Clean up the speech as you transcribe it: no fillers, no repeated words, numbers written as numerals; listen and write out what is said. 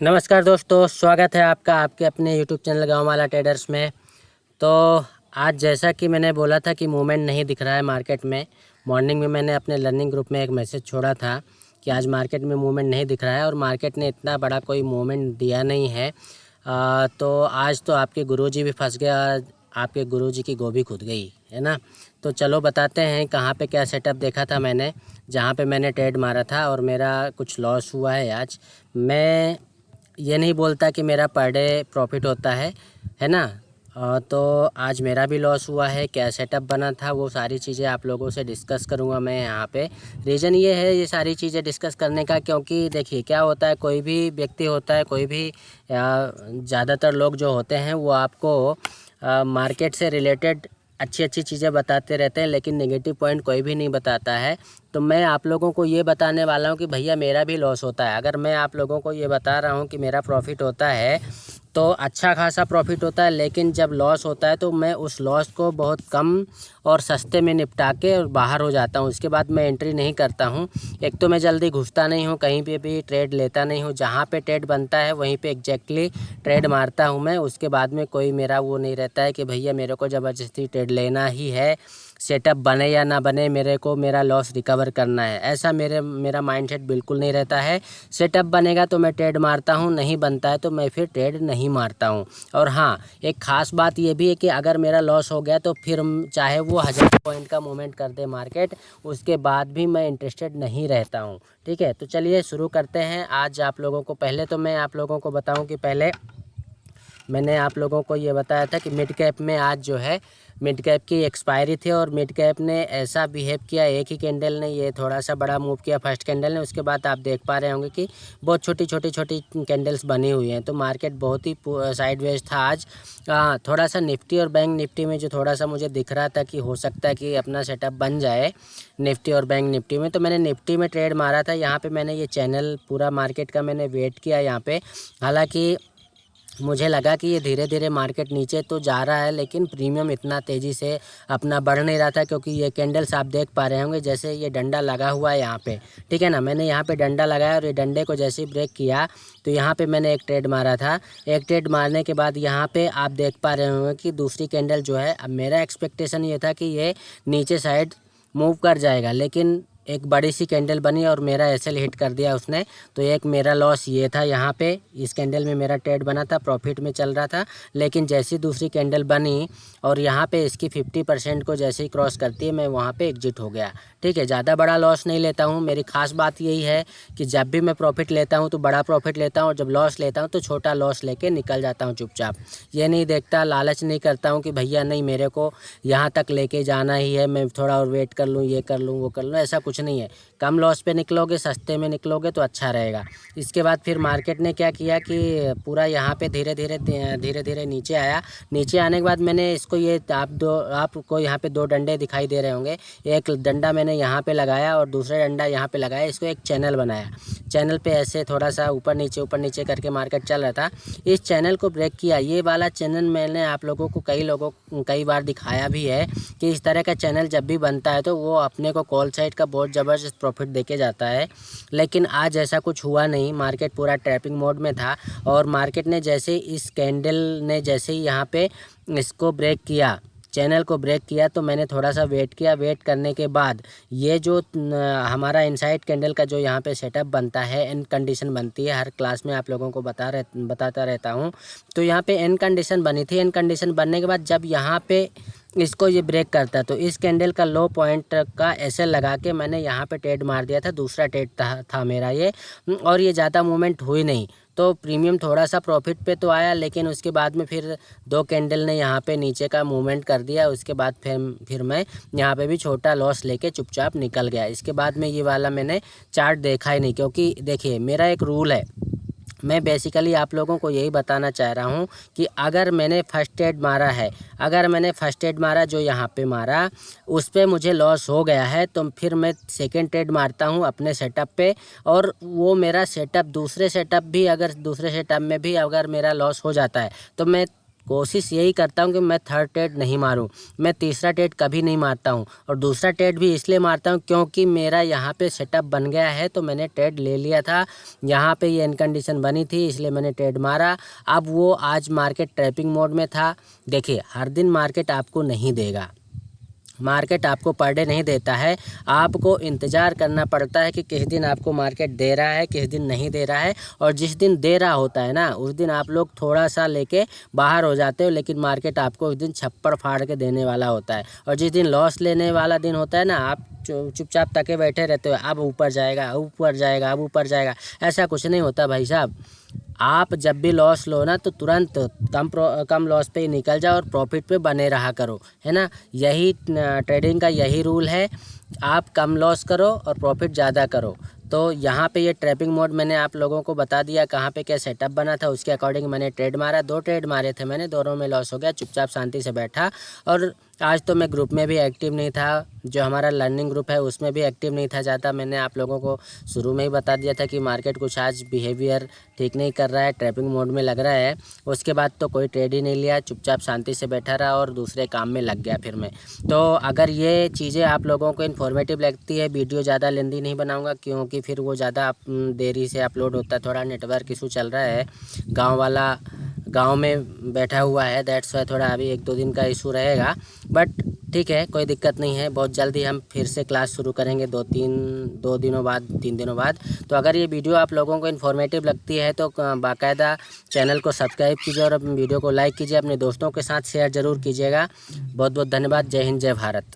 नमस्कार दोस्तों, स्वागत है आपका आपके अपने यूट्यूब चैनल गाँव वाला ट्रेडर्स में। तो आज जैसा कि मैंने बोला था कि मूवमेंट नहीं दिख रहा है मार्केट में। मॉर्निंग में मैंने अपने लर्निंग ग्रुप में एक मैसेज छोड़ा था कि आज मार्केट में मूवमेंट नहीं दिख रहा है और मार्केट ने इतना बड़ा कोई मूवमेंट दिया नहीं है। तो आज तो आपके गुरुजी भी फंस गया, आपके गुरुजी की गोभी खुद गई है ना। तो चलो बताते हैं कहाँ पे क्या सेटअप देखा था मैंने, जहाँ पे मैंने ट्रेड मारा था और मेरा कुछ लॉस हुआ है। आज मैं ये नहीं बोलता कि मेरा पर डे प्रॉफिट होता है ना। तो आज मेरा भी लॉस हुआ है, क्या सेटअप बना था वो सारी चीज़ें आप लोगों से डिस्कस करूँगा मैं यहाँ पे। रीज़न ये है ये सारी चीज़ें डिस्कस करने का, क्योंकि देखिए क्या होता है, कोई भी व्यक्ति होता है, कोई भी ज़्यादातर लोग जो होते हैं वो आपको मार्केट से रिलेटेड अच्छी अच्छी चीज़ें बताते रहते हैं, लेकिन नेगेटिव पॉइंट कोई भी नहीं बताता है। तो मैं आप लोगों को ये बताने वाला हूँ कि भैया मेरा भी लॉस होता है। अगर मैं आप लोगों को ये बता रहा हूँ कि मेरा प्रॉफिट होता है तो अच्छा खासा प्रॉफिट होता है, लेकिन जब लॉस होता है तो मैं उस लॉस को बहुत कम और सस्ते में निपटा के और बाहर हो जाता हूँ। उसके बाद मैं एंट्री नहीं करता हूँ। एक तो मैं जल्दी घुसता नहीं हूँ, कहीं पे भी ट्रेड लेता नहीं हूँ। जहाँ पे ट्रेड बनता है वहीं पे एग्जैक्टली ट्रेड मारता हूँ मैं। उसके बाद में कोई मेरा वो नहीं रहता है कि भैया मेरे को ज़बरदस्ती ट्रेड लेना ही है, सेटअप बने या ना बने मेरे को मेरा लॉस रिकवर करना है। ऐसा मेरा माइंडसेट बिल्कुल नहीं रहता है। सेटअप बनेगा तो मैं ट्रेड मारता हूँ, नहीं बनता है तो मैं फिर ट्रेड नहीं मारता हूँ। और हाँ, एक ख़ास बात ये भी है कि अगर मेरा लॉस हो गया तो फिर चाहे वो 1000 पॉइंट का मूवमेंट कर दे मार्केट, उसके बाद भी मैं इंटरेस्टेड नहीं रहता हूँ। ठीक है, तो चलिए शुरू करते हैं। आज आप लोगों को पहले तो मैं आप लोगों को बताऊँ कि पहले मैंने आप लोगों को ये बताया था कि मिड कैप में आज जो है मिड कैप की एक्सपायरी थी और मिड कैप ने ऐसा बिहेव किया, एक ही कैंडल ने ये थोड़ा सा बड़ा मूव किया फर्स्ट कैंडल ने। उसके बाद आप देख पा रहे होंगे कि बहुत छोटी छोटी कैंडल्स बनी हुई हैं। तो मार्केट बहुत ही साइडवेज था आज। थोड़ा सा निफ्टी और बैंक निफ्टी में जो थोड़ा सा मुझे दिख रहा था कि हो सकता है कि अपना सेटअप बन जाए निफ्टी और बैंक निफ्टी में, तो मैंने निफ्टी में ट्रेड मारा था। यहाँ पे मैंने ये चैनल पूरा मार्केट का मैंने वेट किया यहाँ पे। हालांकि मुझे लगा कि ये धीरे धीरे मार्केट नीचे तो जा रहा है, लेकिन प्रीमियम इतना तेज़ी से अपना बढ़ नहीं रहा था, क्योंकि ये कैंडल्स आप देख पा रहे होंगे जैसे ये डंडा लगा हुआ है यहाँ पे। ठीक है ना, मैंने यहाँ पे डंडा लगाया और ये डंडे को जैसे ही ब्रेक किया तो यहाँ पे मैंने एक ट्रेड मारा था। एक ट्रेड मारने के बाद यहाँ पे आप देख पा रहे होंगे कि दूसरी कैंडल जो है, अब मेरा एक्सपेक्टेशन ये था कि ये नीचे साइड मूव कर जाएगा, लेकिन एक बड़ी सी कैंडल बनी और मेरा एसएल हिट कर दिया उसने। तो एक मेरा लॉस ये था, यहाँ पे इस कैंडल में मेरा ट्रेड बना था, प्रॉफिट में चल रहा था, लेकिन जैसी दूसरी कैंडल बनी और यहाँ पे इसकी 50% को जैसे ही क्रॉस करती है मैं वहाँ पे एग्जिट हो गया। ठीक है, ज़्यादा बड़ा लॉस नहीं लेता हूँ। मेरी खास बात यही है कि जब भी मैं प्रॉफिट लेता हूँ तो बड़ा प्रॉफिट लेता हूँ, और जब लॉस लेता हूँ तो छोटा लॉस लेके निकल जाता हूँ चुपचाप। ये नहीं देखता, लालच नहीं करता हूँ कि भैया नहीं मेरे को यहाँ तक लेके जाना ही है, मैं थोड़ा और वेट कर लूँ, ये कर लूँ, वो कर लूँ, ऐसा कुछ नहीं है। कम लॉस पे निकलोगे, सस्ते में निकलोगे तो अच्छा रहेगा। इसके बाद फिर मार्केट ने क्या किया कि पूरा यहाँ पे धीरे धीरे नीचे आया। नीचे आने के बाद मैंने इसको ये आपको यहाँ पे दो डंडे दिखाई दे रहे होंगे। एक डंडा मैंने यहाँ पे लगाया और दूसरा डंडा यहाँ पे लगाया, इसको एक चैनल बनाया। चैनल पे ऐसे थोड़ा सा ऊपर नीचे करके मार्केट चल रहा था। इस चैनल को ब्रेक किया। ये वाला चैनल मैंने आप लोगों को कई बार दिखाया भी है कि इस तरह का चैनल जब भी बनता है तो वो अपने को कॉल साइड का बहुत ज़बरदस्त प्रॉफिट देके जाता है। लेकिन आज ऐसा कुछ हुआ नहीं, मार्केट पूरा ट्रैपिंग मोड में था। और मार्केट ने जैसे इस कैंडल ने जैसे ही यहाँ पे इसको ब्रेक किया, चैनल को ब्रेक किया, तो मैंने थोड़ा सा वेट किया। वेट करने के बाद ये जो हमारा इनसाइड कैंडल का जो यहाँ पे सेटअप बनता है, एन कंडीशन बनती है, हर क्लास में आप लोगों को बताता रहता हूँ। तो यहाँ पे एन कंडीशन बनी थी। एन कंडीशन बनने के बाद जब यहाँ पे इसको ये ब्रेक करता तो इस कैंडल का लो पॉइंट का एसएल लगा के मैंने यहाँ पे ट्रेड मार दिया था। दूसरा ट्रेड था मेरा ये, और ये ज़्यादा मूवमेंट हुई नहीं, तो प्रीमियम थोड़ा सा प्रॉफिट पे तो आया, लेकिन उसके बाद में फिर दो कैंडल ने यहाँ पे नीचे का मूवमेंट कर दिया। उसके बाद फिर मैं यहाँ पे भी छोटा लॉस लेके चुपचाप निकल गया। इसके बाद में ये वाला मैंने चार्ट देखा ही नहीं, क्योंकि देखिए मेरा एक रूल है। मैं बेसिकली आप लोगों को यही बताना चाह रहा हूँ कि अगर मैंने फर्स्ट एड मारा है, अगर मैंने फर्स्ट एड मारा जो यहाँ पे मारा उस पे मुझे लॉस हो गया है, तो फिर मैं सेकंड ट्रेड मारता हूँ अपने सेटअप पे। और वो मेरा सेटअप दूसरे सेटअप में भी अगर मेरा लॉस हो जाता है तो मैं कोशिश यही करता हूँ कि मैं थर्ड ट्रेड नहीं मारूँ, मैं तीसरा ट्रेड कभी नहीं मारता हूँ। और दूसरा ट्रेड भी इसलिए मारता हूँ क्योंकि मेरा यहाँ पे सेटअप बन गया है, तो मैंने ट्रेड ले लिया था, यहाँ पे ये इन कंडीशन बनी थी इसलिए मैंने ट्रेड मारा। अब वो आज मार्केट ट्रैपिंग मोड में था। देखिए हर दिन मार्केट आपको नहीं देगा, मार्केट आपको पर डे नहीं देता है, आपको इंतज़ार करना पड़ता है कि किस दिन आपको मार्केट दे रहा है, किस दिन नहीं दे रहा है। और जिस दिन दे रहा होता है ना, उस दिन आप लोग थोड़ा सा लेके बाहर हो जाते हो, लेकिन मार्केट आपको उस दिन छप्पड़ फाड़ के देने वाला होता है। और जिस दिन लॉस लेने वाला दिन होता है ना, आप चुपचाप तके बैठे रहते हो, अब ऊपर जाएगा, ऊपर जाएगा, अब ऊपर जाएगा। ऐसा कुछ नहीं होता भाई साहब। आप जब भी लॉस लो ना, तो तुरंत कम लॉस पे ही निकल जाओ और प्रॉफिट पे बने रहा करो, है ना। यही ट्रेडिंग का यही रूल है, आप कम लॉस करो और प्रॉफिट ज़्यादा करो। तो यहाँ पे ये ट्रैपिंग मोड मैंने आप लोगों को बता दिया, कहाँ पे क्या सेटअप बना था, उसके अकॉर्डिंग मैंने ट्रेड मारा। 2 ट्रेड मारे थे मैंने, दोनों में लॉस हो गया, चुपचाप शांति से बैठा। और आज तो मैं ग्रुप में भी एक्टिव नहीं था, जो हमारा लर्निंग ग्रुप है उसमें भी एक्टिव नहीं था ज़्यादा। मैंने आप लोगों को शुरू में ही बता दिया था कि मार्केट कुछ आज बिहेवियर ठीक नहीं कर रहा है, ट्रैपिंग मोड में लग रहा है। उसके बाद तो कोई ट्रेड ही नहीं लिया, चुपचाप शांति से बैठा रहा और दूसरे काम में लग गया फिर मैं। तो अगर ये चीज़ें आप लोगों को इन्फॉर्मेटिव लगती है, वीडियो ज़्यादा लेंदी नहीं बनाऊँगा क्योंकि फिर वो ज़्यादा देरी से अपलोड होता है, थोड़ा नेटवर्क इशू चल रहा है, गांव में बैठा हुआ है, दैट्स वाई थोड़ा अभी 1-2 दिन का इशू रहेगा। बट ठीक है, कोई दिक्कत नहीं है, बहुत जल्दी हम फिर से क्लास शुरू करेंगे 2 दिनों बाद, 3 दिनों बाद। तो अगर ये वीडियो आप लोगों को इन्फॉर्मेटिव लगती है तो बाकायदा चैनल को सब्सक्राइब कीजिए और वीडियो को लाइक कीजिए, अपने दोस्तों के साथ शेयर ज़रूर कीजिएगा। बहुत बहुत धन्यवाद। जय हिंद, जय भारत।